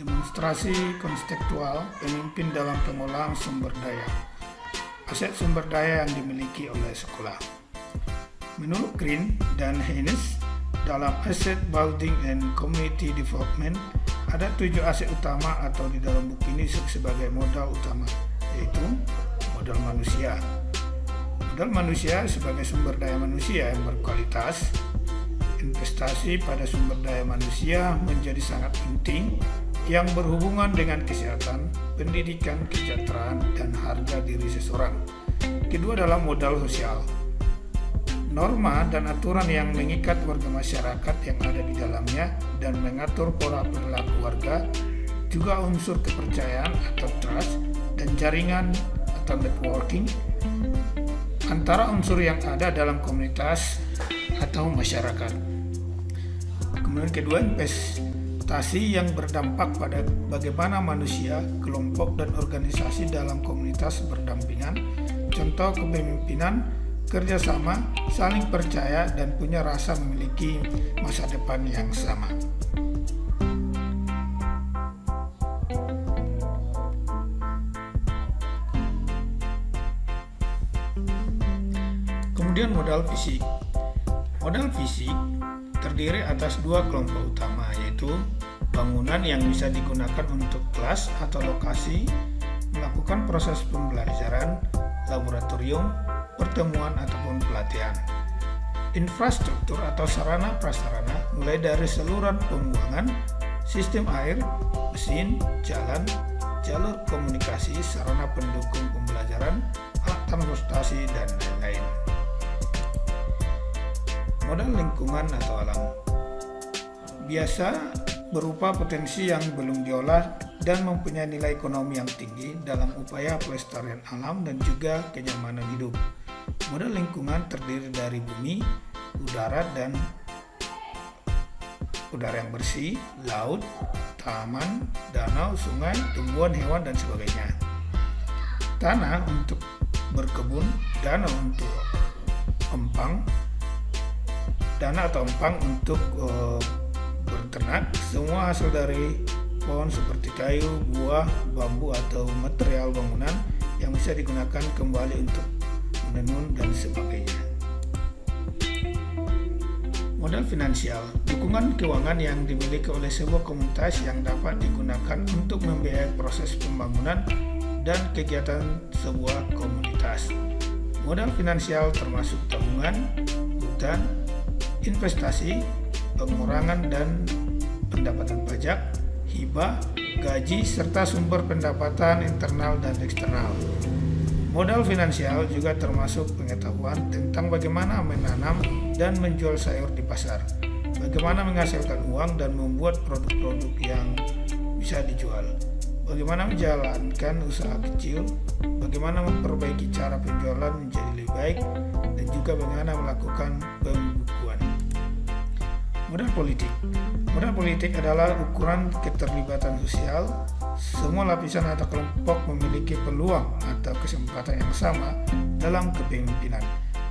Demonstrasi konseptual pemimpin dalam pengolahan sumber daya. Aset sumber daya yang dimiliki oleh sekolah. Menurut Green dan Haynes, dalam Asset Building and Community Development, ada 7 aset utama atau di dalam buku ini sebagai modal utama, yaitu modal manusia. Modal manusia sebagai sumber daya manusia yang berkualitas. Investasi pada sumber daya manusia menjadi sangat penting yang berhubungan dengan kesehatan, pendidikan, kesejahteraan, dan harga diri seseorang. Kedua adalah modal sosial. Norma dan aturan yang mengikat warga masyarakat yang ada di dalamnya dan mengatur pola perilaku warga, juga unsur kepercayaan atau trust dan jaringan atau networking antara unsur yang ada dalam komunitas atau masyarakat. Kemudian kedua, investasi yang berdampak pada bagaimana manusia, kelompok, dan organisasi dalam komunitas berdampingan, contoh kepemimpinan, kerjasama, saling percaya, dan punya rasa memiliki masa depan yang sama. Kemudian modal fisik. Modal fisik terdiri atas 2 kelompok utama, yaitu bangunan yang bisa digunakan untuk kelas atau lokasi, melakukan proses pembelajaran, laboratorium, pertemuan ataupun pelatihan. Infrastruktur atau sarana prasarana mulai dari saluran pembuangan, sistem air, mesin, jalan, jalur komunikasi, sarana pendukung pembelajaran, alat transportasi, dan lain-lain. Modal lingkungan atau alam biasa berupa potensi yang belum diolah dan mempunyai nilai ekonomi yang tinggi dalam upaya pelestarian alam dan juga kenyamanan hidup. Modal lingkungan terdiri dari bumi, udara yang bersih, laut, taman, danau, sungai, tumbuhan, hewan, dan sebagainya. Tanah untuk berkebun, dana atau empang untuk berternak, semua hasil dari pohon seperti kayu, buah, bambu, atau material bangunan yang bisa digunakan kembali untuk menenun dan sebagainya. Modal finansial, dukungan keuangan yang dimiliki oleh sebuah komunitas yang dapat digunakan untuk membiayai proses pembangunan dan kegiatan sebuah komunitas. Modal finansial termasuk tabungan, hutang, investasi, pengurangan dan pendapatan pajak, hibah, gaji, serta sumber pendapatan internal dan eksternal. Modal finansial juga termasuk pengetahuan tentang bagaimana menanam dan menjual sayur di pasar, bagaimana menghasilkan uang dan membuat produk-produk yang bisa dijual, bagaimana menjalankan usaha kecil, bagaimana memperbaiki cara penjualan menjadi lebih baik, dan juga bagaimana melakukan pembukuan. Modal politik. Modal politik adalah ukuran keterlibatan sosial. Semua lapisan atau kelompok memiliki peluang atau kesempatan yang sama dalam kepemimpinan,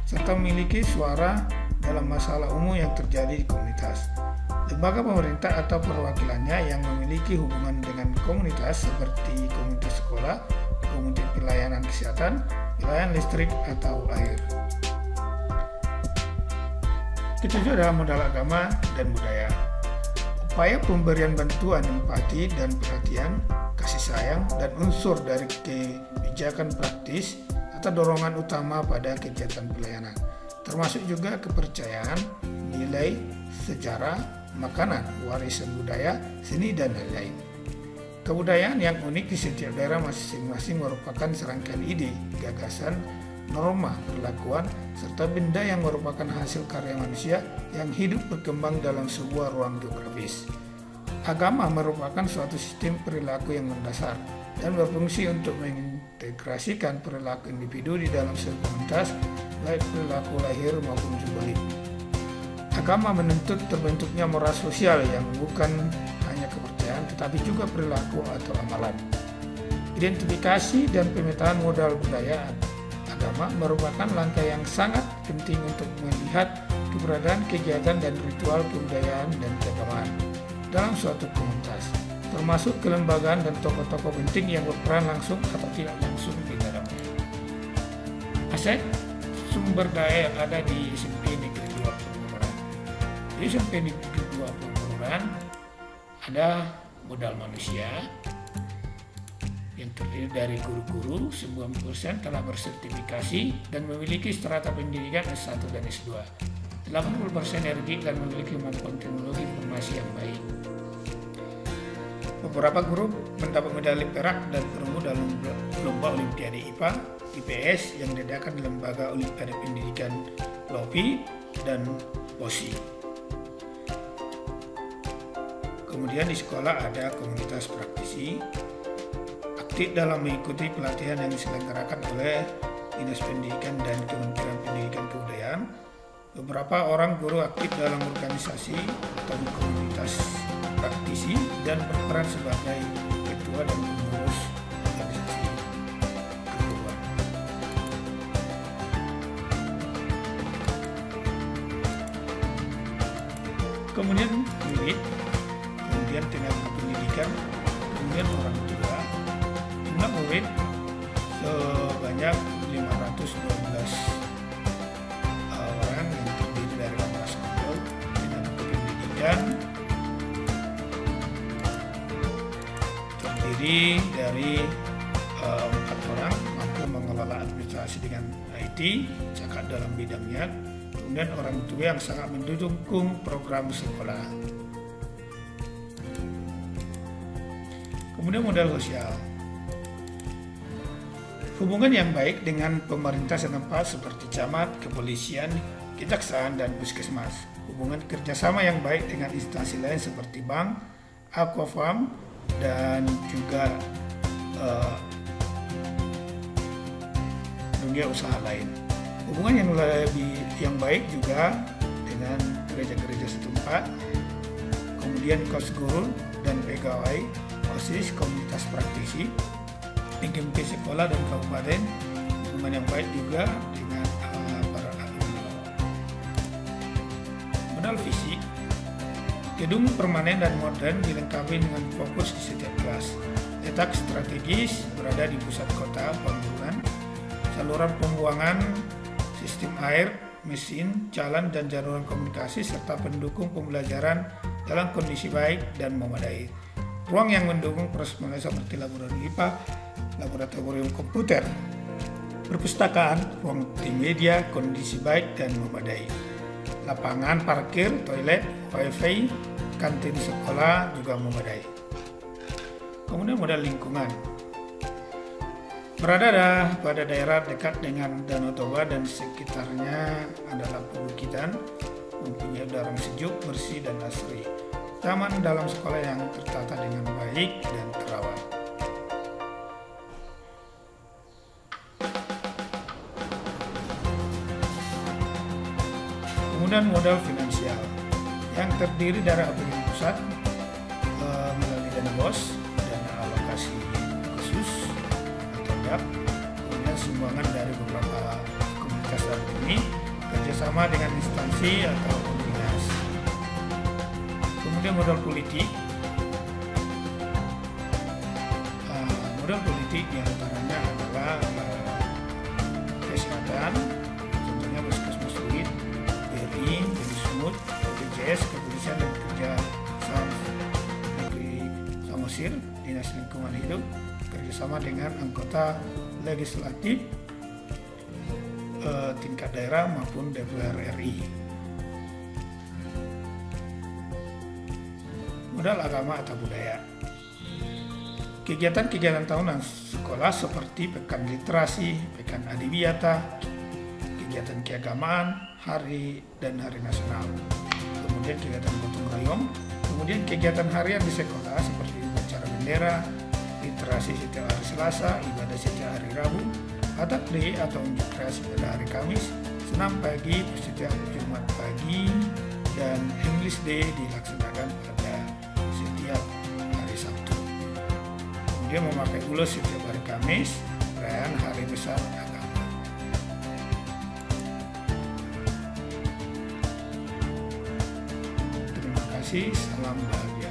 serta memiliki suara dalam masalah umum yang terjadi di komunitas. Lembaga pemerintah atau perwakilannya yang memiliki hubungan dengan komunitas seperti komunitas sekolah, komunitas pelayanan kesehatan, pelayanan listrik, atau air. Ketujuh adalah modal agama dan budaya. Upaya pemberian bantuan, empati, dan perhatian, kasih sayang, dan unsur dari kebijakan praktis atau dorongan utama pada kegiatan pelayanan, termasuk juga kepercayaan, nilai, sejarah, makanan, warisan budaya, seni, dan lain-lain. Kebudayaan yang unik di setiap daerah masing-masing merupakan serangkaian ide, gagasan, norma, perlakuan, serta benda yang merupakan hasil karya manusia yang hidup berkembang dalam sebuah ruang geografis. Agama merupakan suatu sistem perilaku yang mendasar dan berfungsi untuk mengintegrasikan perilaku individu di dalam sebuah komunitas, baik perilaku lahir maupun simbolik. Agama menuntut terbentuknya moral sosial yang bukan hanya kepercayaan tetapi juga perilaku atau amalan. Identifikasi dan pemetaan modal budaya agama merupakan langkah yang sangat penting untuk melihat keberadaan kegiatan dan ritual kebudayaan dan keagamaan dalam suatu komunitas. termasuk kelembagaan dan tokoh-tokoh penting yang berperan langsung atau tidak langsung di dalamnya. Aset sumber daya yang ada di SMP Negeri 2 Penguburan. Di SMP Negeri 2 Penguburan ada modal manusia yang terdiri dari guru-guru, 90% telah bersertifikasi dan memiliki strata pendidikan S1 dan S2. 80% energi dan memiliki kemampuan teknologi informasi yang baik. Beberapa guru mendapat medali perak dan perunggu dalam lomba Olimpiade IPA, IPS yang diadakan di Lembaga Olimpiade Pendidikan LOPI dan POSI. Kemudian di sekolah ada komunitas praktisi, aktif dalam mengikuti pelatihan yang diselenggarakan oleh Dinas Pendidikan dan Kementerian Pendidikan Kebudayaan. Beberapa orang guru aktif dalam organisasi atau komunitas praktisi dan berperan sebagai ketua dan pengurus organisasi keguruan. Kemudian murid, kemudian tenaga pendidikan, kemudian orang tua. Jumlah murid sebanyak 512 orang yang terdiri dari 18 sekolah tenaga pendidikan, terdiri dari 4 orang mampu mengelola administrasi dengan IT, cakap dalam bidangnya, kemudian orang tua yang sangat mendukung program sekolah. Kemudian modal sosial. Hubungan yang baik dengan pemerintah setempat seperti camat, kepolisian, kejaksaan, dan puskesmas. Hubungan kerjasama yang baik dengan instansi lain seperti bank, aquafarm, dan juga dunia usaha lain. Hubungan yang baik juga dengan gereja-gereja setempat, kemudian kos guru dan pegawai, OSIS, komunitas praktisi, PGMP sekolah dan kabupaten. Hubungan yang baik juga dengan para alumni. Modal fisik. Gedung permanen dan modern dilengkapi dengan fokus di setiap kelas. Letak strategis berada di pusat kota Penguburan. Saluran pembuangan, sistem air, mesin, jalan dan jaringan komunikasi serta pendukung pembelajaran dalam kondisi baik dan memadai. Ruang yang mendukung proses belajar seperti laboratorium IPA, laboratorium komputer, perpustakaan, ruang multimedia, kondisi baik dan memadai. Lapangan parkir, toilet, wifi, kantin sekolah juga memadai. Kemudian modal lingkungan. Berada pada daerah dekat dengan Danau Toba dan sekitarnya adalah perbukitan, mempunyai udara sejuk, bersih dan asri. Taman dalam sekolah yang tertata dengan baik dan terawat. Kemudian modal finansial yang terdiri dari APBN pusat melalui dana BOS, dana alokasi khusus atau DAP, kemudian sumbangan dari beberapa komunitas ini, kerjasama dengan instansi atau dinas. Kemudian modal politik. Modal politik diantaranya adalah kesehatan, contohnya puskesmas UID, BRI, Beli Sumut, BPJS, Kepolisian dan Kerja Negeri Samosir, Dinas Lingkungan Hidup, kerjasama dengan anggota legislatif tingkat daerah maupun DPR RI. Modal agama atau budaya. Kegiatan-kegiatan tahunan sekolah seperti pekan literasi, pekan adiwiyata, kegiatan keagamaan, hari dan hari nasional. Kemudian kegiatan gotong royong, kemudian kegiatan harian di sekolah seperti upacara bendera, literasi setiap hari Selasa, ibadah setiap hari Rabu, Atak Day atau unjuk kreasi pada hari Kamis, senam pagi setiap Jumat pagi, dan English Day dilaksanakan pada setiap hari Sabtu. Kemudian memakai ulos setiap hari Kamis, perayaan hari besar agama. Terima kasih, salam bahagia.